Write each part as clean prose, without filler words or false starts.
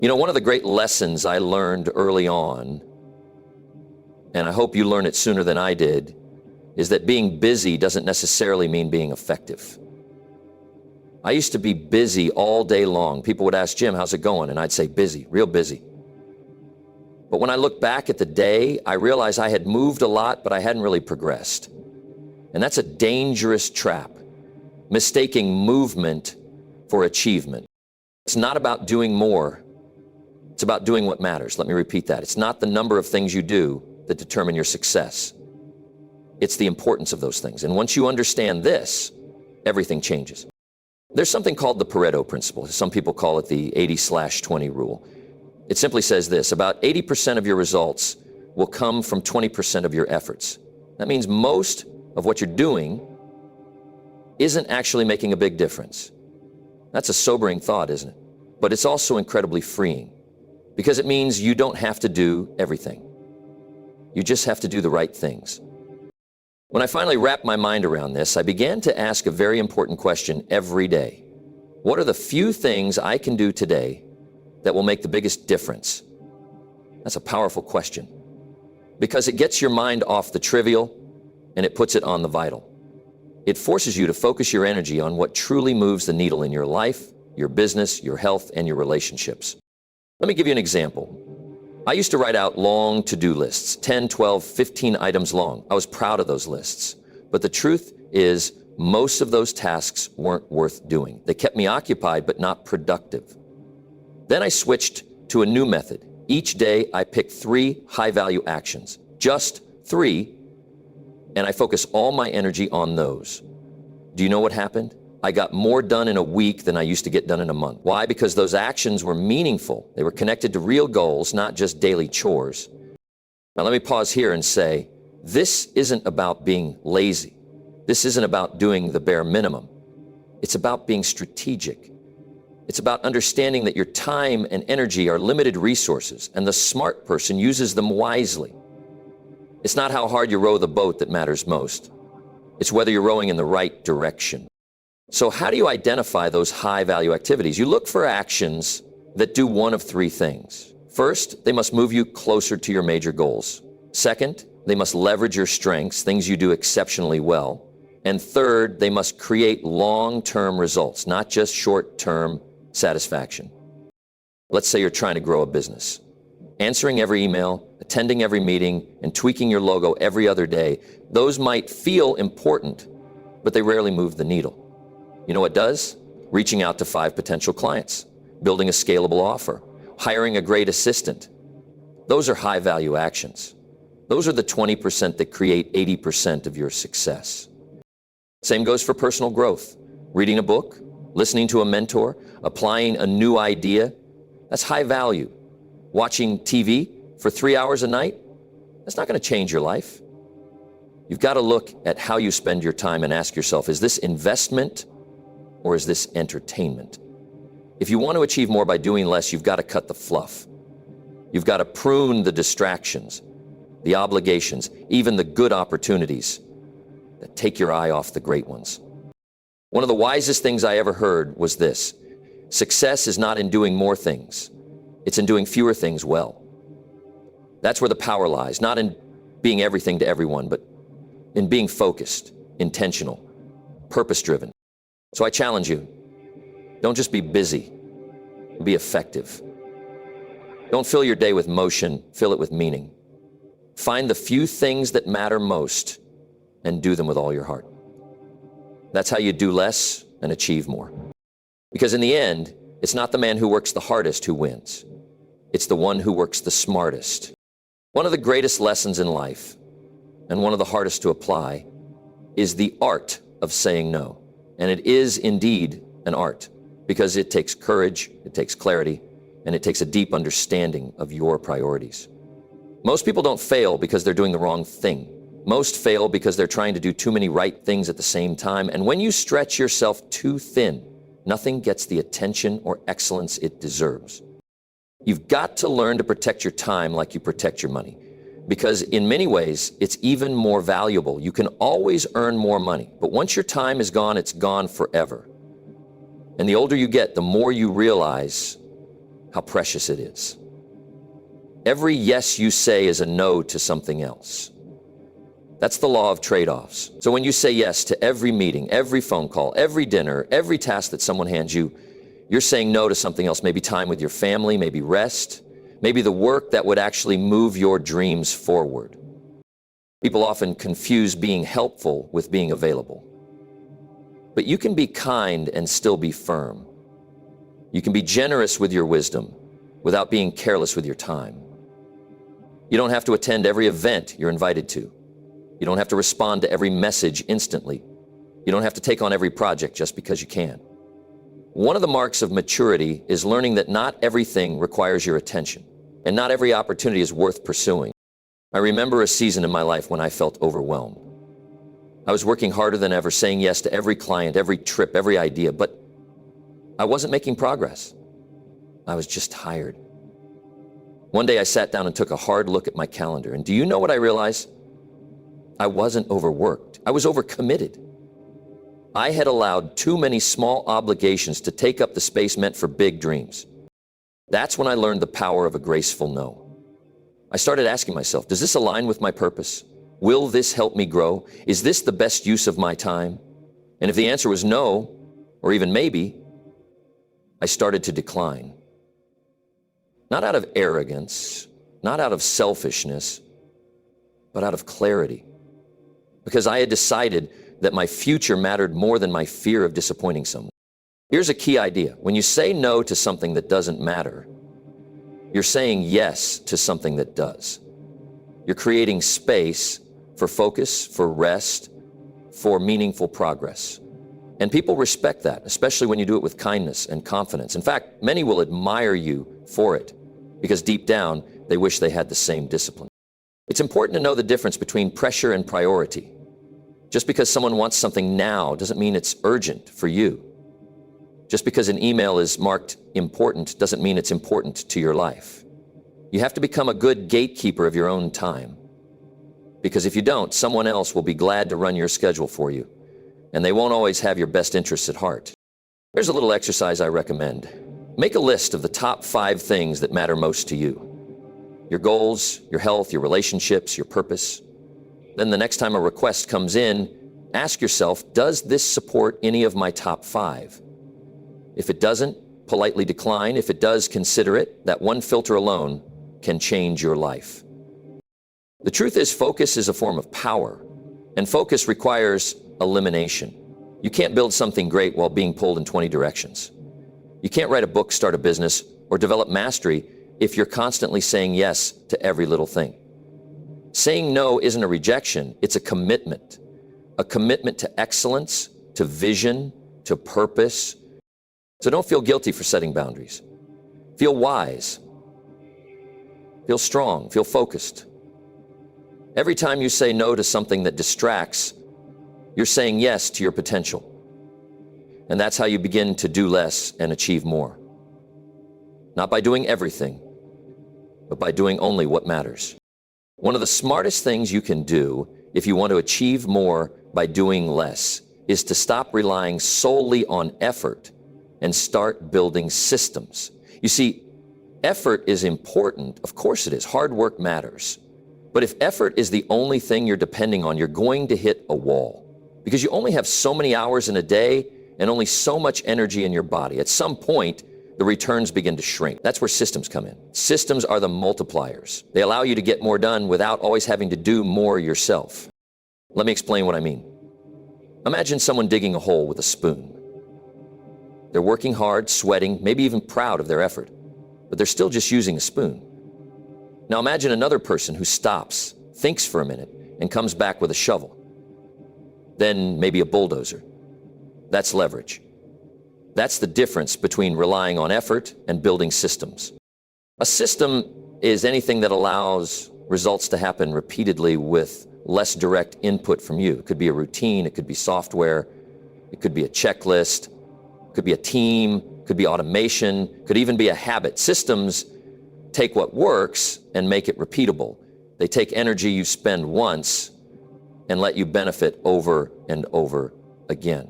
You know, one of the great lessons I learned early on, and I hope you learn it sooner than I did, is that being busy doesn't necessarily mean being effective. I used to be busy all day long. People would ask, Jim, how's it going? And I'd say, busy, real busy. But when I look back at the day, I realized I had moved a lot, but I hadn't really progressed. And that's a dangerous trap, mistaking movement for achievement. It's not about doing more. It's about doing what matters. Let me repeat that. It's not the number of things you do that determine your success. It's the importance of those things. And once you understand this, everything changes. There's something called the Pareto principle. Some people call it the 80/20 rule. It simply says this: about 80% of your results will come from 20% of your efforts. That means most of what you're doing isn't actually making a big difference. That's a sobering thought, isn't it? But it's also incredibly freeing, because it means you don't have to do everything. You just have to do the right things. When I finally wrapped my mind around this, I began to ask a very important question every day. What are the few things I can do today that will make the biggest difference? That's a powerful question, because it gets your mind off the trivial and it puts it on the vital. It forces you to focus your energy on what truly moves the needle in your life, your business, your health, and your relationships. Let me give you an example. I used to write out long to-do lists, 10, 12, 15 items long. I was proud of those lists. But the truth is, most of those tasks weren't worth doing. They kept me occupied, but not productive. Then I switched to a new method. Each day, I picked 3 high-value actions, just 3, and I focus all my energy on those. Do you know what happened? I got more done in a week than I used to get done in a month. Why? Because those actions were meaningful. They were connected to real goals, not just daily chores. Now let me pause here and say, this isn't about being lazy. This isn't about doing the bare minimum. It's about being strategic. It's about understanding that your time and energy are limited resources, and the smart person uses them wisely. It's not how hard you row the boat that matters most. It's whether you're rowing in the right direction. So how do you identify those high-value activities? You look for actions that do one of 3 things. First, they must move you closer to your major goals. Second, they must leverage your strengths, things you do exceptionally well. And third, they must create long-term results, not just short-term satisfaction. Let's say you're trying to grow a business. Answering every email, attending every meeting, and tweaking your logo every other day, those might feel important, but they rarely move the needle. You know what does? Reaching out to 5 potential clients, building a scalable offer, hiring a great assistant. Those are high-value actions. Those are the 20% that create 80% of your success. Same goes for personal growth. Reading a book, listening to a mentor, applying a new idea, that's high value. Watching TV for 3 hours a night, that's not going to change your life. You've got to look at how you spend your time and ask yourself, is this investment or is this entertainment? If you want to achieve more by doing less, you've got to cut the fluff. You've got to prune the distractions, the obligations, even the good opportunities that take your eye off the great ones. One of the wisest things I ever heard was this: success is not in doing more things, it's in doing fewer things well. That's where the power lies, not in being everything to everyone, but in being focused, intentional, purpose-driven. So I challenge you, don't just be busy, be effective. Don't fill your day with motion, fill it with meaning. Find the few things that matter most and do them with all your heart. That's how you do less and achieve more. Because in the end, it's not the man who works the hardest who wins. It's the one who works the smartest. One of the greatest lessons in life, and one of the hardest to apply, is the art of saying no. And it is indeed an art, because it takes courage, it takes clarity, and it takes a deep understanding of your priorities. Most people don't fail because they're doing the wrong thing. Most fail because they're trying to do too many right things at the same time. And when you stretch yourself too thin, nothing gets the attention or excellence it deserves. You've got to learn to protect your time like you protect your money, because in many ways, it's even more valuable. You can always earn more money, but once your time is gone, it's gone forever. And the older you get, the more you realize how precious it is. Every yes you say is a no to something else. That's the law of trade-offs. So when you say yes to every meeting, every phone call, every dinner, every task that someone hands you, you're saying no to something else, maybe time with your family, maybe rest, maybe the work that would actually move your dreams forward. People often confuse being helpful with being available. But you can be kind and still be firm. You can be generous with your wisdom without being careless with your time. You don't have to attend every event you're invited to. You don't have to respond to every message instantly. You don't have to take on every project just because you can. One of the marks of maturity is learning that not everything requires your attention, and not every opportunity is worth pursuing. I remember a season in my life when I felt overwhelmed. I was working harder than ever, saying yes to every client, every trip, every idea, but I wasn't making progress. I was just tired. One day I sat down and took a hard look at my calendar, and do you know what I realized? I wasn't overworked. I was overcommitted. I had allowed too many small obligations to take up the space meant for big dreams. That's when I learned the power of a graceful no. I started asking myself, does this align with my purpose? Will this help me grow? Is this the best use of my time? And if the answer was no, or even maybe, I started to decline. Not out of arrogance, not out of selfishness, but out of clarity. Because I had decided that my future mattered more than my fear of disappointing someone. Here's a key idea. When you say no to something that doesn't matter, you're saying yes to something that does. You're creating space for focus, for rest, for meaningful progress. And people respect that, especially when you do it with kindness and confidence. In fact, many will admire you for it, because deep down, they wish they had the same discipline. It's important to know the difference between pressure and priority. Just because someone wants something now doesn't mean it's urgent for you. Just because an email is marked important doesn't mean it's important to your life. You have to become a good gatekeeper of your own time. Because if you don't, someone else will be glad to run your schedule for you, and they won't always have your best interests at heart. Here's a little exercise I recommend. Make a list of the top 5 things that matter most to you. Your goals, your health, your relationships, your purpose. Then the next time a request comes in, ask yourself, does this support any of my top 5? If it doesn't, politely decline. If it does, consider it. That one filter alone can change your life. The truth is, focus is a form of power, and focus requires elimination. You can't build something great while being pulled in 20 directions. You can't write a book, start a business, or develop mastery if you're constantly saying yes to every little thing. Saying no isn't a rejection, it's a commitment to excellence, to vision, to purpose. So don't feel guilty for setting boundaries. Feel wise. Feel strong. Feel focused. Every time you say no to something that distracts, you're saying yes to your potential. And that's how you begin to do less and achieve more. Not by doing everything, but by doing only what matters. One of the smartest things you can do if you want to achieve more by doing less is to stop relying solely on effort and start building systems. You see, effort is important. Of course it is. Hard work matters. But if effort is the only thing you're depending on, you're going to hit a wall. Because you only have so many hours in a day and only so much energy in your body. At some point, the returns begin to shrink. That's where systems come in. Systems are the multipliers. They allow you to get more done without always having to do more yourself. Let me explain what I mean. Imagine someone digging a hole with a spoon. They're working hard, sweating, maybe even proud of their effort, but they're still just using a spoon. Now imagine another person who stops, thinks for a minute, and comes back with a shovel. Then maybe a bulldozer. That's leverage. That's the difference between relying on effort and building systems. A system is anything that allows results to happen repeatedly with less direct input from you. It could be a routine, it could be software, it could be a checklist, it could be a team, it could be automation, it could even be a habit. Systems take what works and make it repeatable. They take energy you spend once and let you benefit over and over again.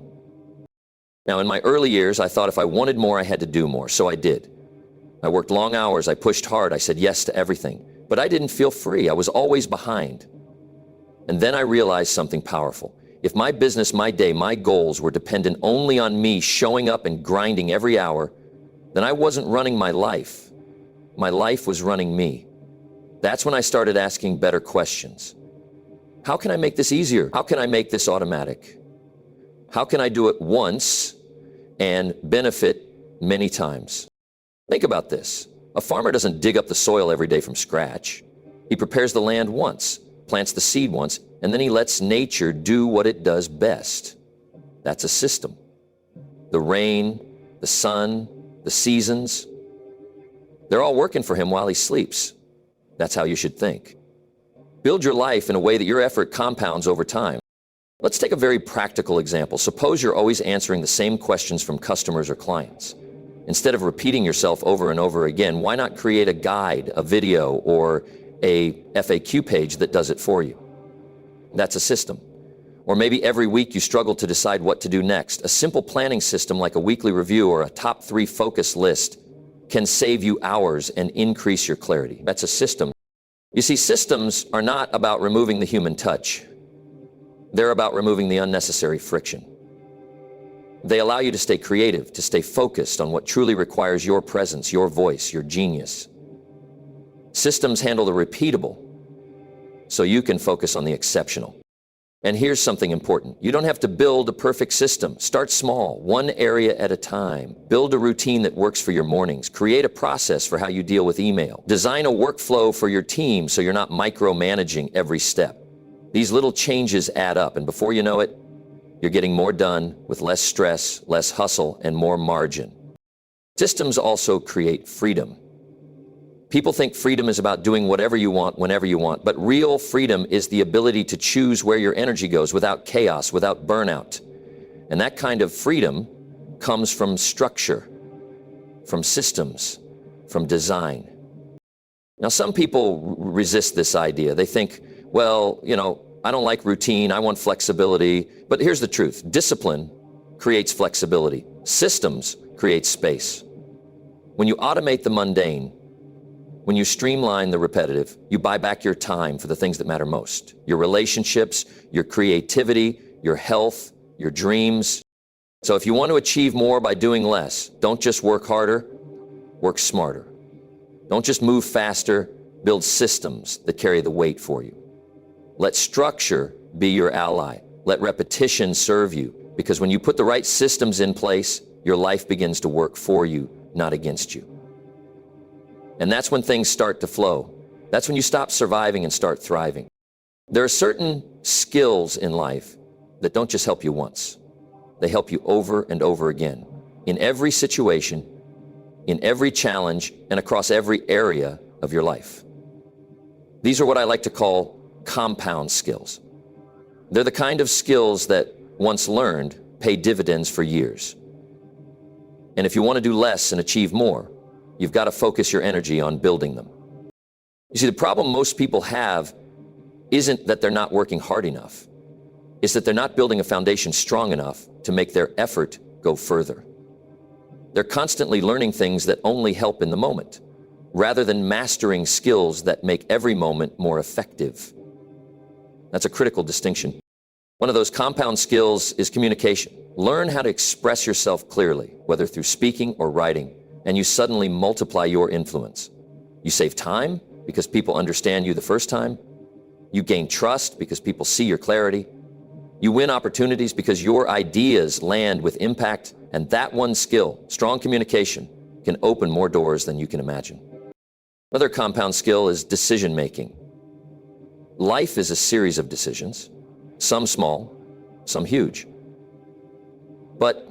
Now, in my early years, I thought if I wanted more, I had to do more, so I did. I worked long hours, I pushed hard, I said yes to everything. But I didn't feel free, I was always behind. And then I realized something powerful. If my business, my day, my goals were dependent only on me showing up and grinding every hour, then I wasn't running my life. My life was running me. That's when I started asking better questions. How can I make this easier? How can I make this automatic? How can I do it once and benefit many times? Think about this. A farmer doesn't dig up the soil every day from scratch. He prepares the land once, plants the seed once, and then he lets nature do what it does best. That's a system. The rain, the sun, the seasons, they're all working for him while he sleeps. That's how you should think. Build your life in a way that your effort compounds over time. Let's take a very practical example. Suppose you're always answering the same questions from customers or clients. Instead of repeating yourself over and over again, why not create a guide, a video, or a FAQ page that does it for you? That's a system. Or maybe every week you struggle to decide what to do next. A simple planning system like a weekly review or a top 3 focus list can save you hours and increase your clarity. That's a system. You see, systems are not about removing the human touch. They're about removing the unnecessary friction. They allow you to stay creative, to stay focused on what truly requires your presence, your voice, your genius. Systems handle the repeatable, so you can focus on the exceptional. And here's something important. You don't have to build a perfect system. Start small, one area at a time. Build a routine that works for your mornings. Create a process for how you deal with email. Design a workflow for your team so you're not micromanaging every step. These little changes add up, and before you know it, you're getting more done with less stress, less hustle, and more margin. Systems also create freedom. People think freedom is about doing whatever you want, whenever you want, but real freedom is the ability to choose where your energy goes without chaos, without burnout. And that kind of freedom comes from structure, from systems, from design. Now, some people resist this idea. They think, well, I don't like routine, I want flexibility. But here's the truth. Discipline creates flexibility. Systems create space. When you automate the mundane, when you streamline the repetitive, you buy back your time for the things that matter most. Your relationships, your creativity, your health, your dreams. So if you want to achieve more by doing less, don't just work harder, work smarter. Don't just move faster, build systems that carry the weight for you. Let structure be your ally. Let repetition serve you, because when you put the right systems in place, your life begins to work for you, not against you. And that's when things start to flow. That's when you stop surviving and start thriving. There are certain skills in life that don't just help you once. They help you over and over again, in every situation, in every challenge, and across every area of your life. These are what I like to call compound skills. They're the kind of skills that, once learned, pay dividends for years. And if you want to do less and achieve more, you've got to focus your energy on building them. You see, the problem most people have isn't that they're not working hard enough. It's that they're not building a foundation strong enough to make their effort go further. They're constantly learning things that only help in the moment, rather than mastering skills that make every moment more effective. That's a critical distinction. One of those compound skills is communication. Learn how to express yourself clearly, whether through speaking or writing, and you suddenly multiply your influence. You save time because people understand you the first time. You gain trust because people see your clarity. You win opportunities because your ideas land with impact, and that one skill, strong communication, can open more doors than you can imagine. Another compound skill is decision-making. Life is a series of decisions, some small, some huge. But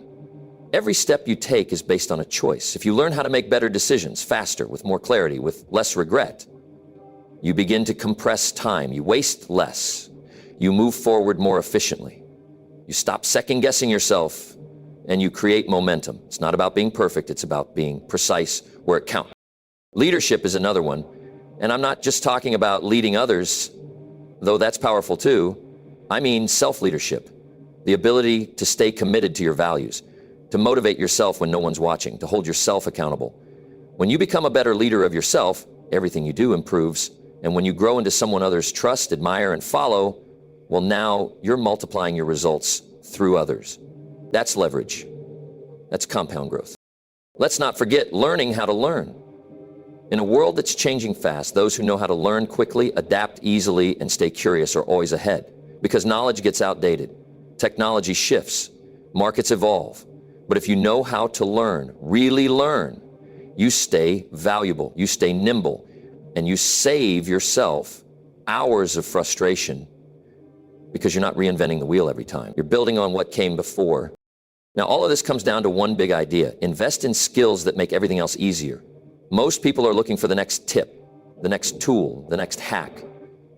every step you take is based on a choice. If you learn how to make better decisions, faster, with more clarity, with less regret, you begin to compress time, you waste less, you move forward more efficiently. You stop second-guessing yourself, and you create momentum. It's not about being perfect, it's about being precise where it counts. Leadership is another one, and I'm not just talking about leading others, though that's powerful too. I mean self-leadership, the ability to stay committed to your values, to motivate yourself when no one's watching, to hold yourself accountable. When you become a better leader of yourself, everything you do improves. And when you grow into someone others trust, admire, and follow, well, now you're multiplying your results through others. That's leverage. That's compound growth. Let's not forget learning how to learn. In a world that's changing fast, those who know how to learn quickly, adapt easily, and stay curious are always ahead, because knowledge gets outdated. Technology shifts. Markets evolve. But if you know how to learn, really learn, you stay valuable, you stay nimble, and you save yourself hours of frustration because you're not reinventing the wheel every time. You're building on what came before. Now, all of this comes down to one big idea. Invest in skills that make everything else easier. Most people are looking for the next tip, the next tool, the next hack.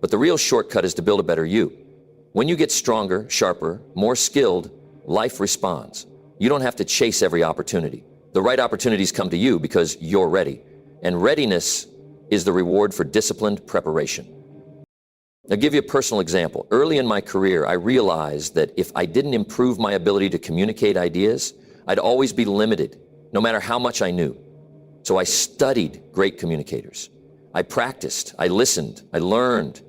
But the real shortcut is to build a better you. When you get stronger, sharper, more skilled, life responds. You don't have to chase every opportunity. The right opportunities come to you because you're ready. And readiness is the reward for disciplined preparation. I'll give you a personal example. Early in my career, I realized that if I didn't improve my ability to communicate ideas, I'd always be limited, no matter how much I knew. So I studied great communicators. I practiced, I listened, I learned.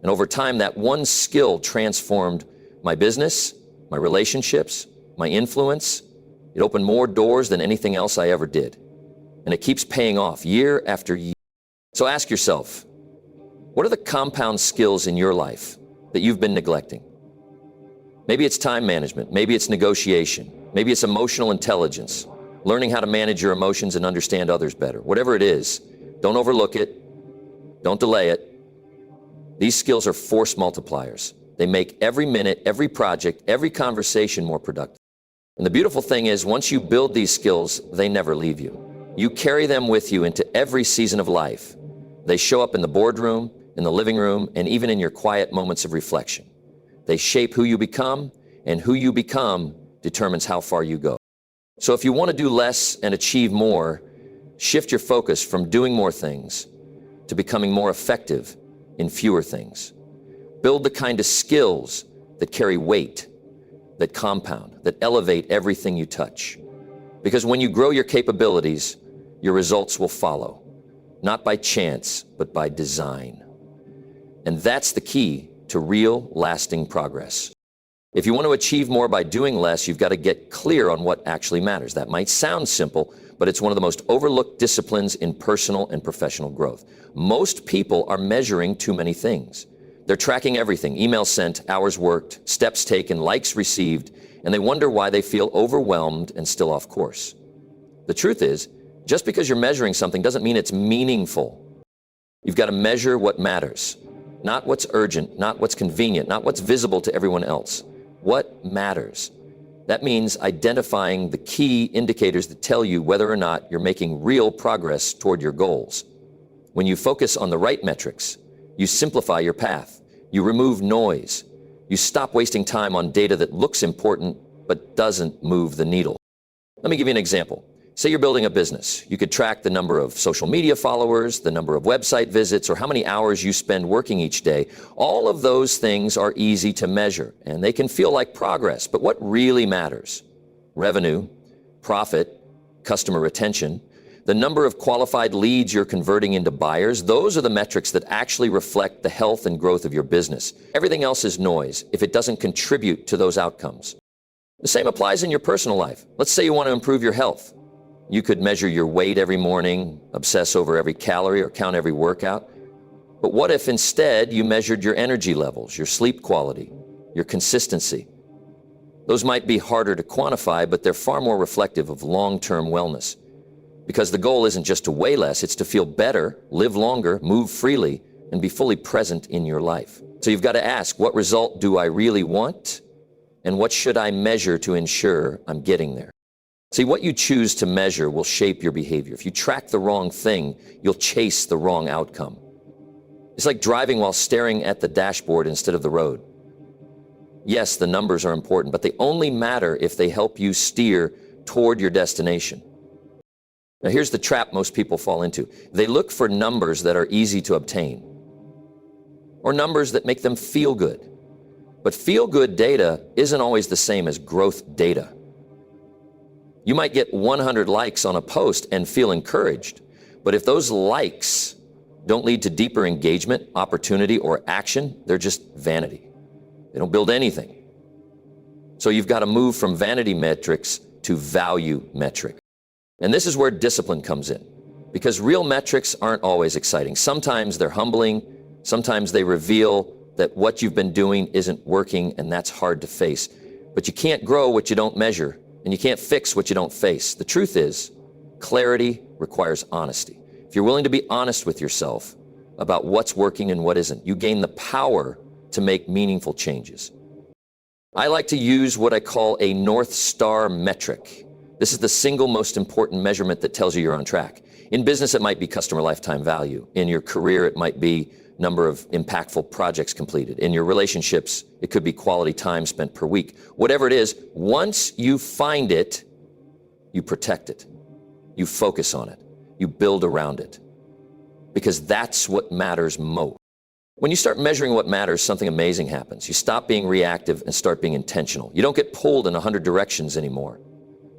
And over time, that one skill transformed my business, my relationships, my influence. It opened more doors than anything else I ever did. And it keeps paying off year after year. So ask yourself, what are the compound skills in your life that you've been neglecting? Maybe it's time management, maybe it's negotiation, maybe it's emotional intelligence, learning how to manage your emotions and understand others better. Whatever it is, don't overlook it, don't delay it. These skills are force multipliers. They make every minute, every project, every conversation more productive. And the beautiful thing is, once you build these skills, they never leave you. You carry them with you into every season of life. They show up in the boardroom, in the living room, and even in your quiet moments of reflection. They shape who you become, and who you become determines how far you go. So if you want to do less and achieve more, shift your focus from doing more things to becoming more effective in fewer things. Build the kind of skills that carry weight, that compound, that elevate everything you touch. Because when you grow your capabilities, your results will follow, not by chance, but by design. And that's the key to real, lasting progress. If you want to achieve more by doing less, you've got to get clear on what actually matters. That might sound simple, but it's one of the most overlooked disciplines in personal and professional growth. Most people are measuring too many things. They're tracking everything: emails sent, hours worked, steps taken, likes received, and they wonder why they feel overwhelmed and still off course. The truth is, just because you're measuring something doesn't mean it's meaningful. You've got to measure what matters, not what's urgent, not what's convenient, not what's visible to everyone else. What matters? That means identifying the key indicators that tell you whether or not you're making real progress toward your goals. When you focus on the right metrics, you simplify your path. You remove noise. You stop wasting time on data that looks important but doesn't move the needle. Let me give you an example. Say you're building a business. You could track the number of social media followers, the number of website visits, or how many hours you spend working each day. All of those things are easy to measure, and they can feel like progress. But what really matters? Revenue, profit, customer retention, the number of qualified leads you're converting into buyers. Those are the metrics that actually reflect the health and growth of your business. Everything else is noise if it doesn't contribute to those outcomes. The same applies in your personal life. Let's say you want to improve your health. You could measure your weight every morning, obsess over every calorie, or count every workout. But what if instead you measured your energy levels, your sleep quality, your consistency? Those might be harder to quantify, but they're far more reflective of long-term wellness. Because the goal isn't just to weigh less, it's to feel better, live longer, move freely, and be fully present in your life. So you've got to ask, what result do I really want? And what should I measure to ensure I'm getting there? See, what you choose to measure will shape your behavior. If you track the wrong thing, you'll chase the wrong outcome. It's like driving while staring at the dashboard instead of the road. Yes, the numbers are important, but they only matter if they help you steer toward your destination. Now, here's the trap most people fall into. They look for numbers that are easy to obtain, or numbers that make them feel good. But feel-good data isn't always the same as growth data. You might get 100 likes on a post and feel encouraged, But if those likes don't lead to deeper engagement, opportunity, or action, they're just vanity. They don't build anything. So you've got to move from vanity metrics to value metric. And this is where discipline comes in, because real metrics aren't always exciting. Sometimes they're humbling. Sometimes they reveal that what you've been doing isn't working, and that's hard to face. But you can't grow what you don't measure, and you can't fix what you don't face. The truth is, clarity requires honesty. If you're willing to be honest with yourself about what's working and what isn't, you gain the power to make meaningful changes. I like to use what I call a North Star metric. This is the single most important measurement that tells you you're on track. In business, it might be customer lifetime value. In your career, it might be number of impactful projects completed. In your relationships, it could be quality time spent per week. Whatever it is, once you find it, you protect it. You focus on it. You build around it. Because that's what matters most. When you start measuring what matters, something amazing happens. You stop being reactive and start being intentional. You don't get pulled in 100 directions anymore.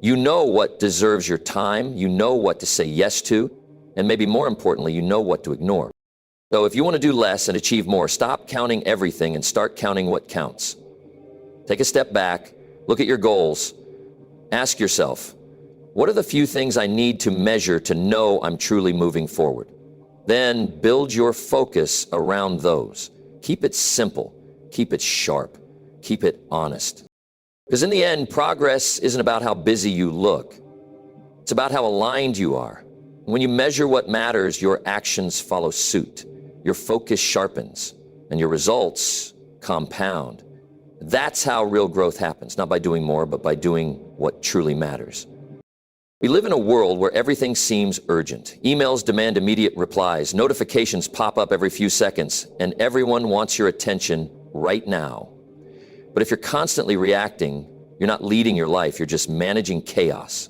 You know what deserves your time. You know what to say yes to. And maybe more importantly, you know what to ignore. So if you want to do less and achieve more, stop counting everything and start counting what counts. Take a step back, look at your goals, ask yourself, what are the few things I need to measure to know I'm truly moving forward? Then build your focus around those. Keep it simple, keep it sharp, keep it honest. Because in the end, progress isn't about how busy you look. It's about how aligned you are. When you measure what matters, your actions follow suit. Your focus sharpens, and your results compound. That's how real growth happens, not by doing more, but by doing what truly matters. We live in a world where everything seems urgent. Emails demand immediate replies, notifications pop up every few seconds, and everyone wants your attention right now. But if you're constantly reacting, you're not leading your life, you're just managing chaos.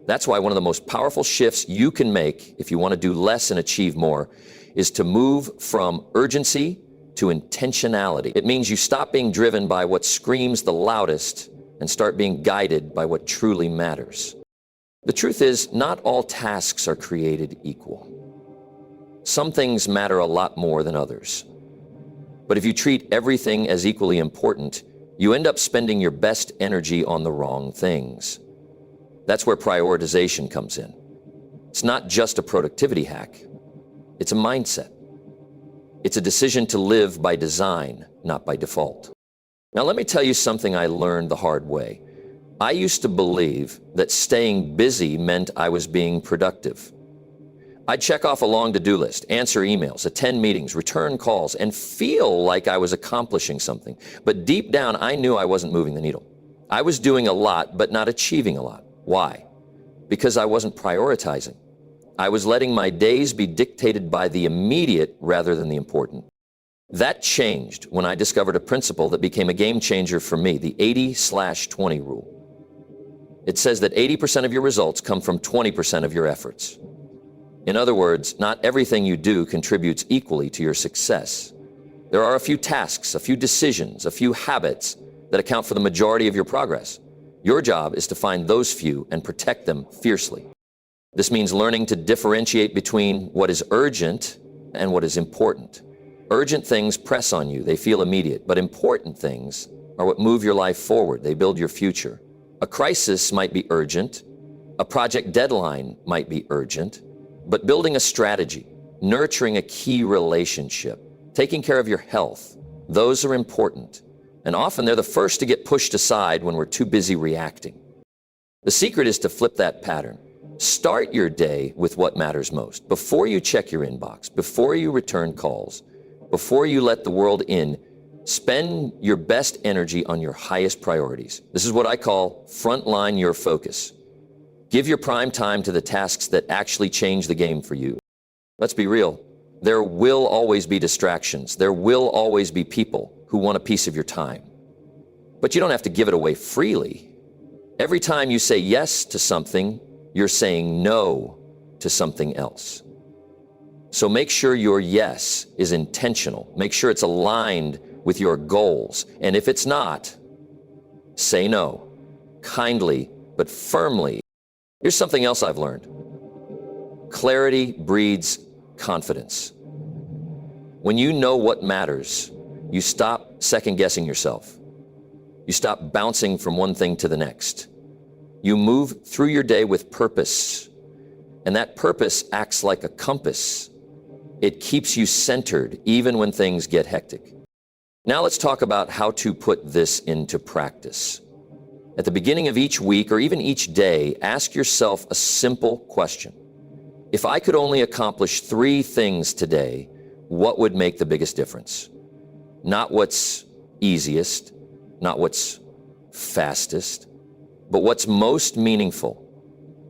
That's why one of the most powerful shifts you can make if you want to do less and achieve more is to move from urgency to intentionality. It means you stop being driven by what screams the loudest and start being guided by what truly matters. The truth is, not all tasks are created equal. Some things matter a lot more than others. But if you treat everything as equally important, you end up spending your best energy on the wrong things. That's where prioritization comes in. It's not just a productivity hack. It's a mindset. It's a decision to live by design, not by default. Now, let me tell you something I learned the hard way. I used to believe that staying busy meant I was being productive. I'd check off a long to-do list, answer emails, attend meetings, return calls, and feel like I was accomplishing something. But deep down, I knew I wasn't moving the needle. I was doing a lot, but not achieving a lot. Why? Because I wasn't prioritizing. I was letting my days be dictated by the immediate rather than the important. That changed when I discovered a principle that became a game changer for me, the 80/20 rule. It says that 80% of your results come from 20% of your efforts. In other words, not everything you do contributes equally to your success. There are a few tasks, a few decisions, a few habits that account for the majority of your progress. Your job is to find those few and protect them fiercely. This means learning to differentiate between what is urgent and what is important. Urgent things press on you, they feel immediate, but important things are what move your life forward, they build your future. A crisis might be urgent, a project deadline might be urgent, but building a strategy, nurturing a key relationship, taking care of your health, those are important. And often they're the first to get pushed aside when we're too busy reacting. The secret is to flip that pattern. Start your day with what matters most. Before you check your inbox, before you return calls, before you let the world in, spend your best energy on your highest priorities. This is what I call frontline your focus. Give your prime time to the tasks that actually change the game for you. Let's be real. There will always be distractions. There will always be people who want a piece of your time. But you don't have to give it away freely. Every time you say yes to something, you're saying no to something else. So make sure your yes is intentional. Make sure it's aligned with your goals. And if it's not, say no, kindly but firmly. Here's something else I've learned. Clarity breeds confidence. When you know what matters, you stop second-guessing yourself. You stop bouncing from one thing to the next. You move through your day with purpose, and that purpose acts like a compass. It keeps you centered even when things get hectic. Now let's talk about how to put this into practice. At the beginning of each week or even each day, ask yourself a simple question. If I could only accomplish 3 things today, what would make the biggest difference? Not what's easiest, not what's fastest, but what's most meaningful.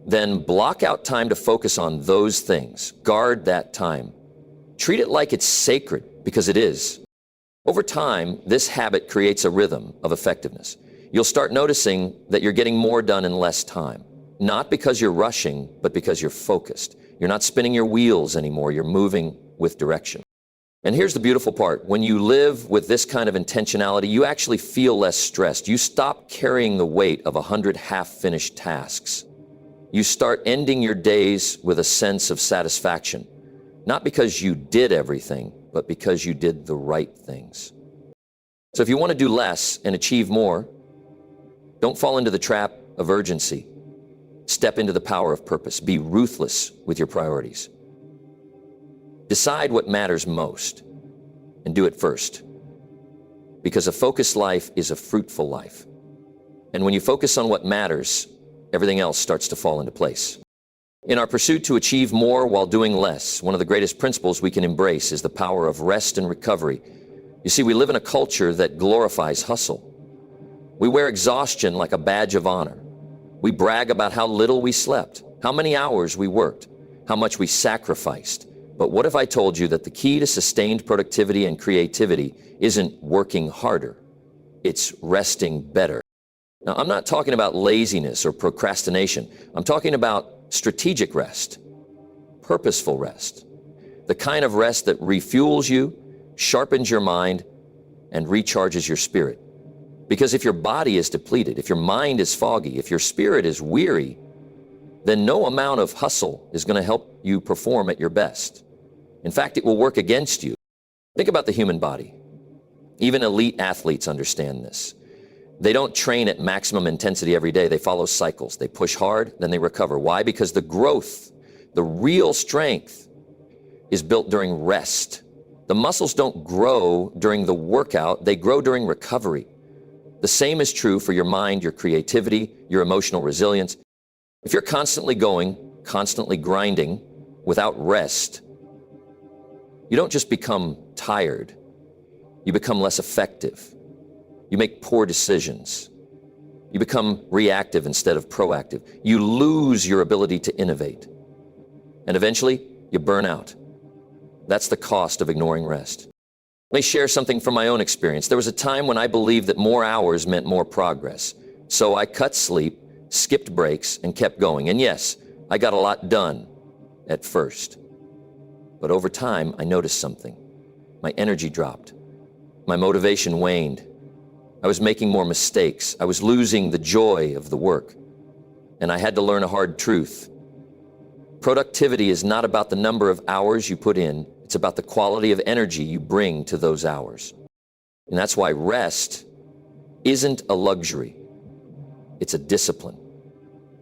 Then block out time to focus on those things. Guard that time. Treat it like it's sacred, because it is. Over time, this habit creates a rhythm of effectiveness. You'll start noticing that you're getting more done in less time. Not because you're rushing, but because you're focused. You're not spinning your wheels anymore. You're moving with direction. And here's the beautiful part. When you live with this kind of intentionality, you actually feel less stressed. You stop carrying the weight of 100 half-finished tasks. You start ending your days with a sense of satisfaction, not because you did everything, but because you did the right things. So if you want to do less and achieve more, don't fall into the trap of urgency. Step into the power of purpose. Be ruthless with your priorities. Decide what matters most and do it first. Because a focused life is a fruitful life. And when you focus on what matters, everything else starts to fall into place. In our pursuit to achieve more while doing less, one of the greatest principles we can embrace is the power of rest and recovery. You see, we live in a culture that glorifies hustle. We wear exhaustion like a badge of honor. We brag about how little we slept, how many hours we worked, how much we sacrificed. But what if I told you that the key to sustained productivity and creativity isn't working harder, it's resting better? Now, I'm not talking about laziness or procrastination. I'm talking about strategic rest, purposeful rest, the kind of rest that refuels you, sharpens your mind, and recharges your spirit. Because if your body is depleted, if your mind is foggy, if your spirit is weary, then no amount of hustle is going to help you perform at your best. In fact, it will work against you. Think about the human body. Even elite athletes understand this. They don't train at maximum intensity every day. They follow cycles. They push hard, then they recover. Why? Because the growth, the real strength, is built during rest. The muscles don't grow during the workout. They grow during recovery. The same is true for your mind, your creativity, your emotional resilience. If you're constantly going, constantly grinding, without rest, you don't just become tired. You become less effective. You make poor decisions. You become reactive instead of proactive. You lose your ability to innovate. And eventually, you burn out. That's the cost of ignoring rest. Let me share something from my own experience. There was a time when I believed that more hours meant more progress. So I cut sleep, skipped breaks, and kept going. And yes, I got a lot done at first. But over time, I noticed something. My energy dropped. My motivation waned. I was making more mistakes. I was losing the joy of the work. And I had to learn a hard truth. Productivity is not about the number of hours you put in. It's about the quality of energy you bring to those hours. And that's why rest isn't a luxury. It's a discipline.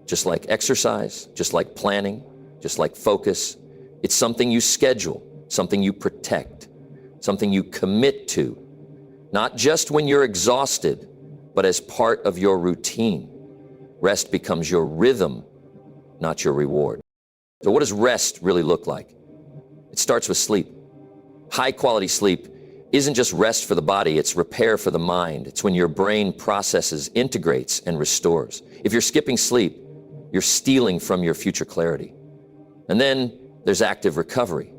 Just like exercise, just like planning, just like focus, it's something you schedule, something you protect, something you commit to, not just when you're exhausted, but as part of your routine. Rest becomes your rhythm, not your reward. So what does rest really look like? It starts with sleep. High-quality sleep isn't just rest for the body, it's repair for the mind. It's when your brain processes, integrates, and restores. If you're skipping sleep, you're stealing from your future clarity. And then there's active recovery.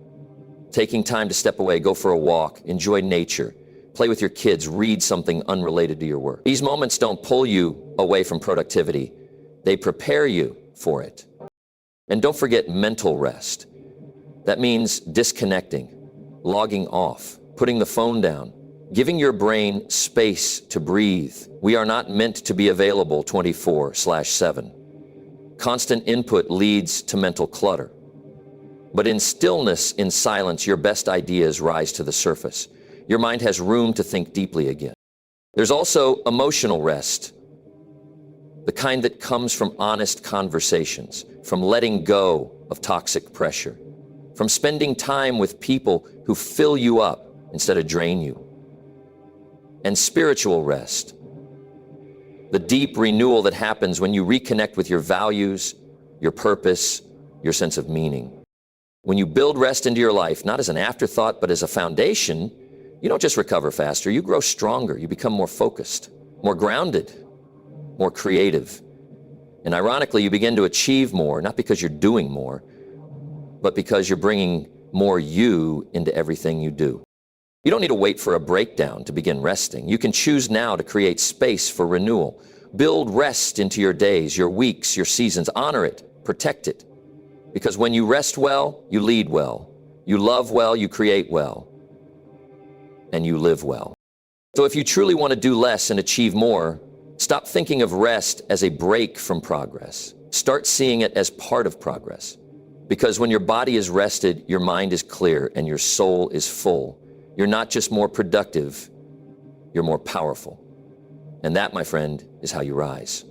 Taking time to step away, go for a walk, enjoy nature, play with your kids, read something unrelated to your work. These moments don't pull you away from productivity. They prepare you for it. And don't forget mental rest. That means disconnecting, logging off, putting the phone down, giving your brain space to breathe. We are not meant to be available 24/7. Constant input leads to mental clutter. But in stillness, in silence, your best ideas rise to the surface. Your mind has room to think deeply again. There's also emotional rest, the kind that comes from honest conversations, from letting go of toxic pressure, from spending time with people who fill you up instead of drain you. And spiritual rest, the deep renewal that happens when you reconnect with your values, your purpose, your sense of meaning. When you build rest into your life, not as an afterthought, but as a foundation, you don't just recover faster, you grow stronger, you become more focused, more grounded, more creative. And ironically, you begin to achieve more, not because you're doing more, but because you're bringing more you into everything you do. You don't need to wait for a breakdown to begin resting. You can choose now to create space for renewal. Build rest into your days, your weeks, your seasons. Honor it, protect it. Because when you rest well, you lead well. You love well, you create well. And you live well. So if you truly want to do less and achieve more, stop thinking of rest as a break from progress. Start seeing it as part of progress. Because when your body is rested, your mind is clear and your soul is full. You're not just more productive, you're more powerful. And that, my friend, is how you rise.